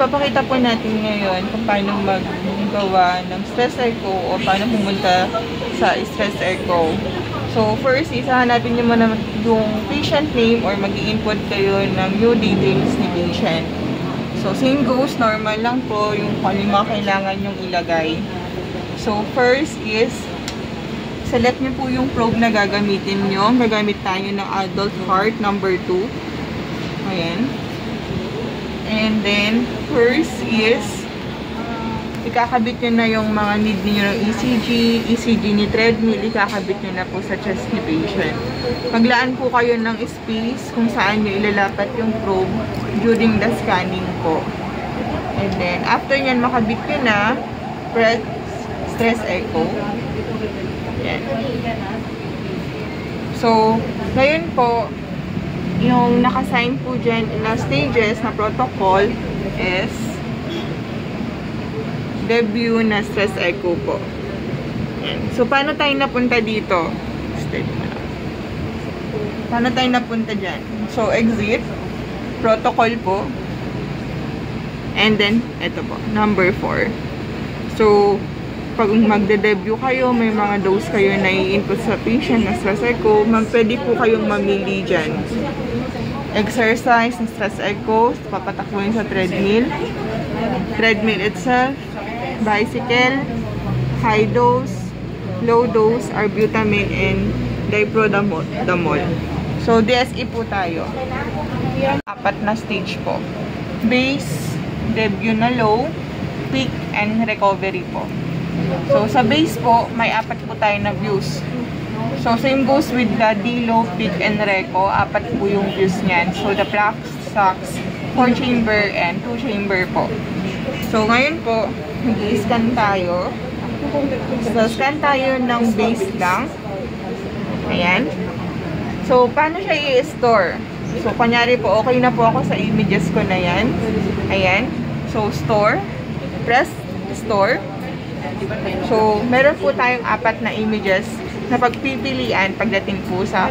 ipapakita po natin ngayon kung paano maggawa ng stress echo o paano pumunta sa stress echo. So, first, isahan natin yung patient name or mag-i-input kayo ng new details ni patient. So, same goes, normal lang po yung kung ano mga kailangan yung ilagay. So, first is, select nyo po yung probe na gagamitin nyo. Gagamit tayo ng adult heart number 2. Ayan. And then, first is, ikakabit nyo na yung mga need niyo ng ECG ni treadmill, ikakabit nyo na po sa chest ni patient. Maglaan po kayo ng space kung saan nyo ilalapat yung probe during the scanning po. And then, after nyan makabit nyo na, press stress echo. Yan. So, ngayon po, yung nakasign po dyan na stages na protocol is debut na stress echo po. Yan. So, paano tayo napunta dito? Paano tayo napunta dyan? So, exit, protocol po, and then, ito po, number 4. So, pag magde-debut kayo, may mga dose kayo na i-input sa patient na stress echo, pwede po kayong mamili dyan. Exercise ng stress echo, papatakbuhin sa treadmill, treadmill itself, bicycle, high dose, low dose, arbutamol, and diprodamol. So, DSE po tayo. 4 na stage po. Base, debut na low, peak, and recovery po. So, sa base po, may 4 po tayo na views. So, same goes with the D, low, peak, and reco. 4 po yung views niyan. So, the plaque, stocks, 4 chamber, and 2 chamber po. So, ngayon po, mag-i-scan tayo. So, scan tayo ng base lang. Ayan. So, paano siya i-store? So, kunyari po, okay na po ako sa images ko na yan. Ayan. So, store. Press store. So, meron po tayong 4 na images na pagpipilian pagdating po sa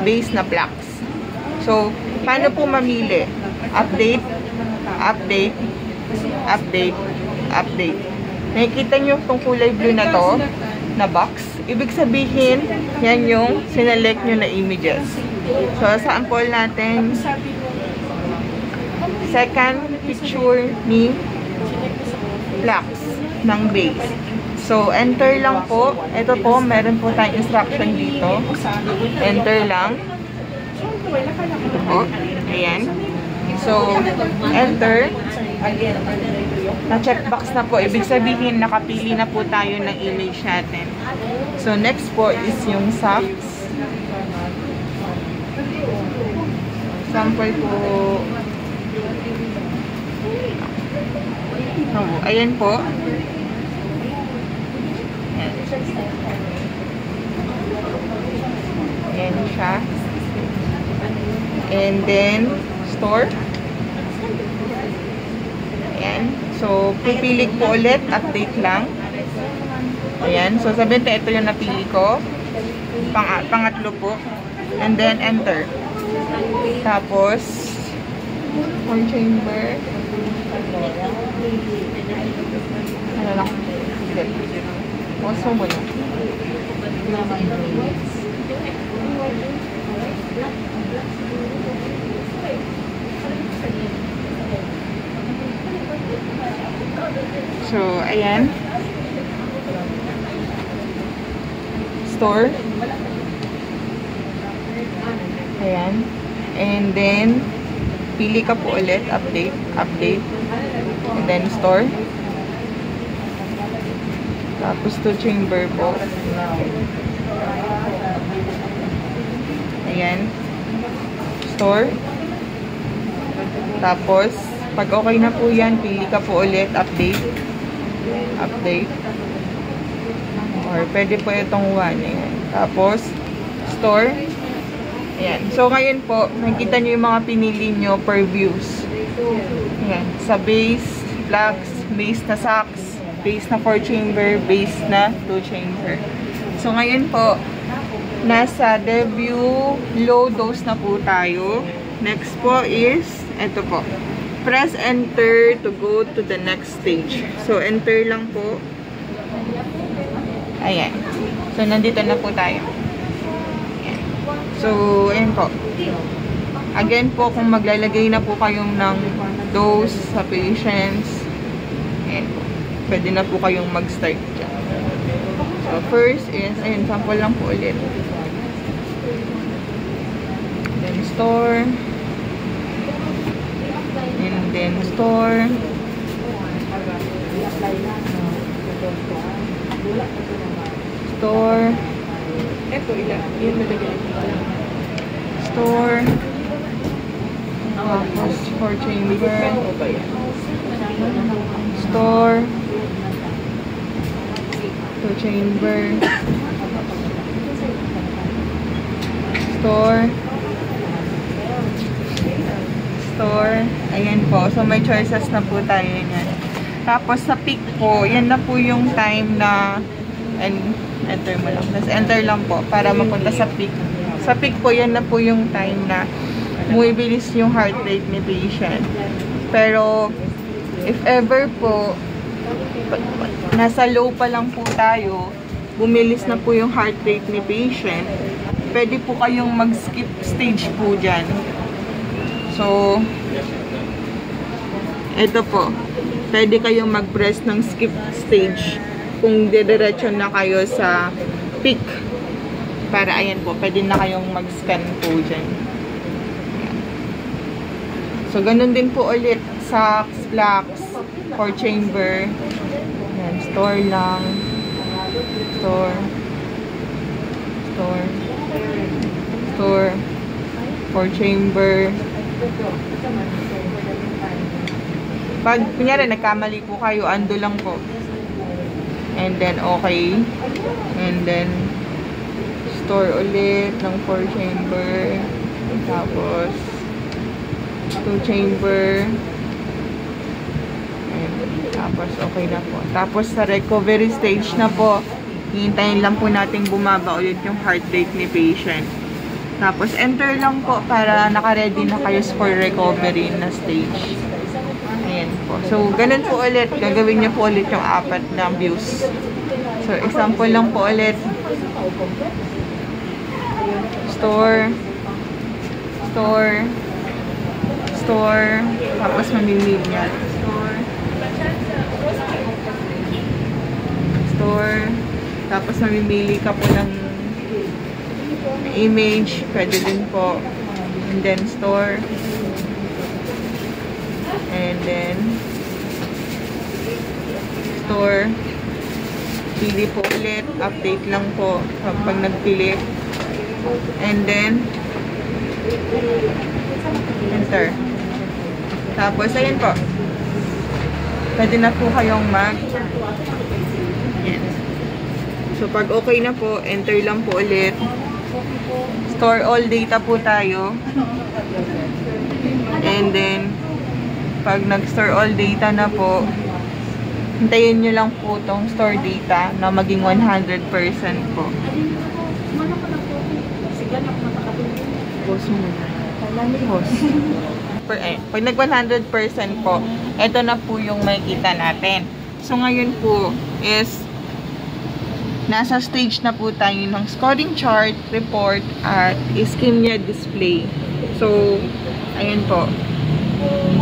base na plaques. So, paano po mamili? Update, update, update, update. Nakikita nyo itong kulay blue na to, na box. Ibig sabihin, yan yung sinelect nyo na images. So, sample natin, second picture ni plaques ng base. So, enter lang po. Ito po, meron po tayong instruction dito. Enter lang. Ito po. Ayan. So, enter. Na-checkbox na po. Ibig sabihin, nakapili na po tayo ng image natin. So, next po is yung socks. Sample po. Oh, ayan po. Ayan siya. And then, store. Ayan. So, pipili ko ulit. Update lang. Ayan. So, sabihin na ito yung napili ko. Pangatlo po. And then, enter. Tapos, on chamber. Ano lang. Pause mo muna. So, ayan. Store. Ayan. And then, pili ka po ulit. Update. Update. And then, store. Tapos, to chamber po. Ayan. Store. Tapos, pag okay na po yan, pili ka po ulit. Update. Update. Or, pwede po itong 1. Ayan. Tapos, store. Ayan. So, ngayon po, nakikita nyo yung mga pinili nyo per views. Ayan. Sa base, plaques, base na socks, base na 4 chamber, base na 2 chamber. So, ngayon po, nasa debut low dose na po tayo. Next po is, ito po. press enter to go to the next stage. So, enter lang po. Ayan. So, nandito na po tayo. Ayan. So, ayan po. Again po, kung maglalagay na po kayong ng dose sa patients, ayan po. Pwede na po kayong mag-start dyan. So, first is, ayan, sample lang po ulit. Then, store. And then, store. Store. Store. Tapos, for chamber. Store. To chamber. Store. Store. Ayan po. So, may choices na po tayo yan. Tapos, sa peak po, yan na po yung time na enter mo lang. Tapos, enter lang po para mapunta sa peak. Sa peak po, yan na po yung time na bumibilis yung heart rate ni patient. Pero, if ever po, nasa low pa lang po tayo, bumilis na po yung heart rate ni patient, pwede po kayong mag-skip stage po dyan. So, ito po. Pwede kayong mag-press ng skip stage kung didiretso na kayo sa peak. Para, ayan po, pwede na kayong mag-scan po dyan. So, ganun din po ulit sa blocks for chamber. Ayan, store lang. Store. Store. Store. For chamber. Pag, kunyari, nagkamali po kayo, undo lang po. And then, okay. And then, store ulit ng 4 chamber. Tapos, 2 chamber. And, tapos, okay na po. Tapos, sa recovery stage na po, hihintayin lang po natin bumaba ulit yung heart rate ni patient. Tapos, enter lang po para naka-ready na kayo for recovery na stage. Ayan po. So, ganun po ulit. Gagawin niyo po ulit yung 4 na views. So, example lang po ulit. Store. Store. Store. Tapos, mamimili niya. Store. Store. Tapos, mamimili ka po ng image, pwede din po. And then store. And then store. Pili po ulit. Update lang po pag nagpili. And then enter. Tapos, ayan po. Pwede na po kayong ayan. So, pag okay na po, enter lang po ulit. Store all data po tayo. And then, pag nag-store all data na po, hintayin nyo lang po tong store data na maging 100% po. Pag nag 100% po, ito na po yung makikita natin. So, ngayon po is nasa stage na po tayo ng scoring chart, report, at ischemia display. So, ayun po.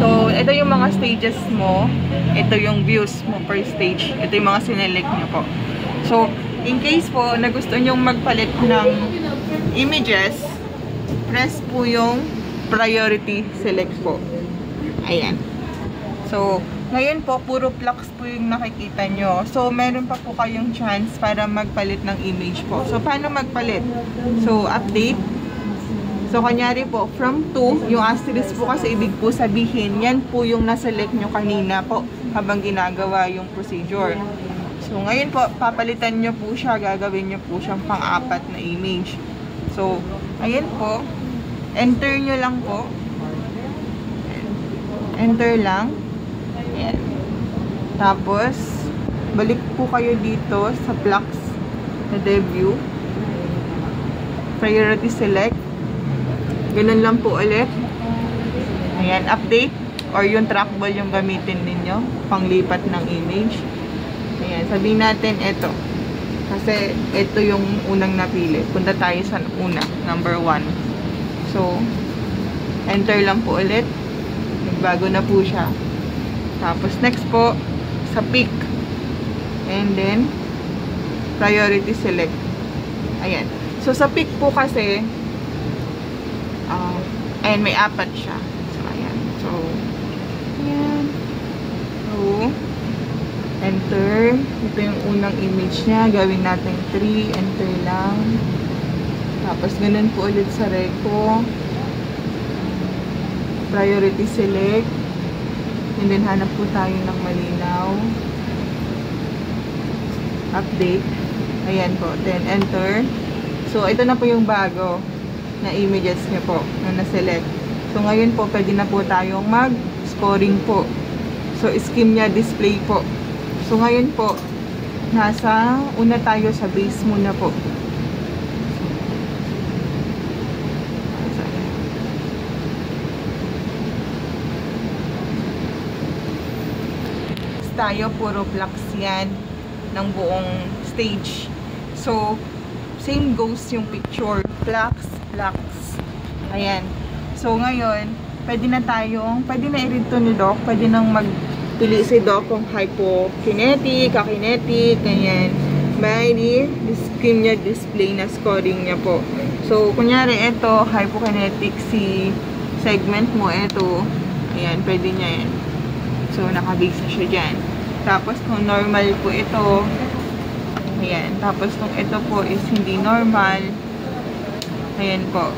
So, ito yung mga stages mo. Ito yung views mo per stage. Ito yung mga sinelect nyo po. So, in case po na gusto nyong magpalit ng images, press po yung priority select po. Ayan. So, ngayon po, puro flux po yung nakikita nyo. So, meron pa po kayong chance para magpalit ng image po. So, paano magpalit? So, update. So, kanyari po, from 2, yung asterisk po kasi ibig po sabihin, yan po yung naselect nyo kanina po habang ginagawa yung procedure. So, ngayon po, papalitan nyo po siya, gagawin nyo po siyang pang-4 na image. So, ayan po, enter nyo lang po. Enter lang. Ayan. Tapos, balik po kayo dito sa flux na debut. Priority select. Ganun lang po ulit. Ayan, update. or yung trackball yung gamitin ninyo, panglipat ng image. Ayan, sabihin natin ito. Kasi ito yung unang napili. Punta tayo sa una, number 1. So, enter lang po ulit. Nagbago na po siya. Tapos next po, sa pick. And then, priority select. Ayan. So, sa pick po kasi, ayan, may 4 siya. So, ayan. So, ayan. So, enter. Ito yung unang image niya. Gawin natin 3. Enter lang. Tapos, ganun po ulit sa reco. Priority select. And then, hanap po tayo ng malinaw. Update. Ayan po. Then, enter. So, ito na po yung bago na images niyo po na na-select. So, ngayon po, pwede na po tayong mag-scoring po. So, scheme niya, display po. So, ngayon po, nasa una tayo sa base muna po. Tayo, puro blocks yan ng buong stage. So, same goes yung picture. Blocks. Ayan. So, ngayon, pwede na i-read to ni Doc. Pwede nang magpili si Doc kung hypokinetic, akinetic, ganyan. By the screen niya, display na scoring niya po. So, kunyari, ito, hypokinetic si segment mo, ito. Ayan, pwede niya yan. So, nakabase siya dyan. Tapos, kung normal po ito, ayan. Tapos, kung ito po is hindi normal, ayan po.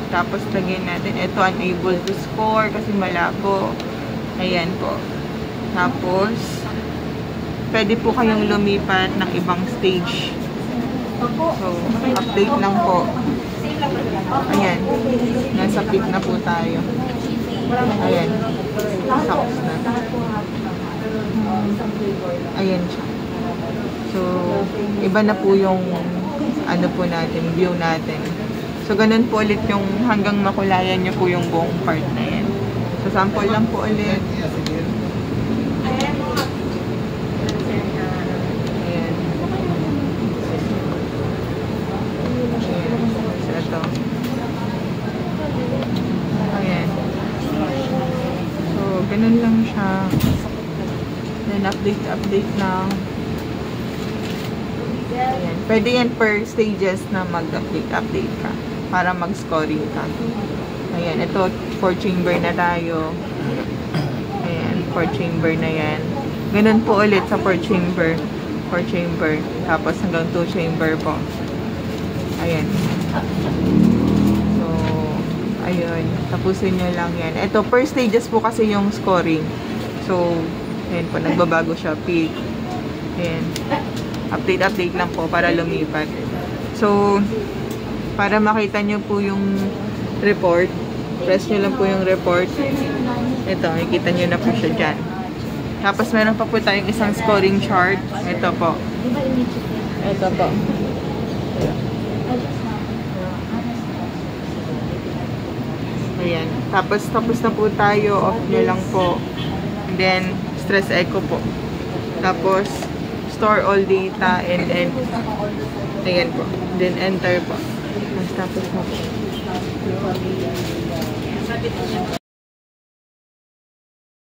Tapos, lagyan natin, ito unable to score kasi malabo. Ayan po. Tapos, pwede po kayong lumipat ng ibang stage. So, update lang po. Ayan. Nasa pick na po tayo. Ayan. Socks na. Ayan siya. So, iba na po yung ano po natin, view natin. So, ganun po ulit yung hanggang makulayan nyo po yung buong part na yan. So, sample lang po ulit. Ayan. Ayan. So, ito. Ayan. So, ganun lang siya. Then, update lang. Ayan. Pwede yan per stages na mag-update ka para mag-scoring ka. Ayan. Ito, 4 chamber na tayo. Ayan. 4 chamber na yan. Ganun po ulit sa 4 chamber. 4 chamber. Tapos hanggang 2 chamber po. Ayan. So, ayun. Tapusin nyo lang yan. Ito, per stages po kasi yung scoring. So, ayan po, nagbabago siya. Peak. Ayan. Update lang po para lumipat. So, para makita nyo po yung report, press nyo lang po yung report. Ito, makikita nyo na po siya dyan. Tapos, meron pa po tayong isang scoring chart. Ito po. Ito po. Ayan. Tapos na po tayo. Off nyo lang po. And then, stress echo po. Tapos, store all data and ayan po. Then, enter po. Tapos na po.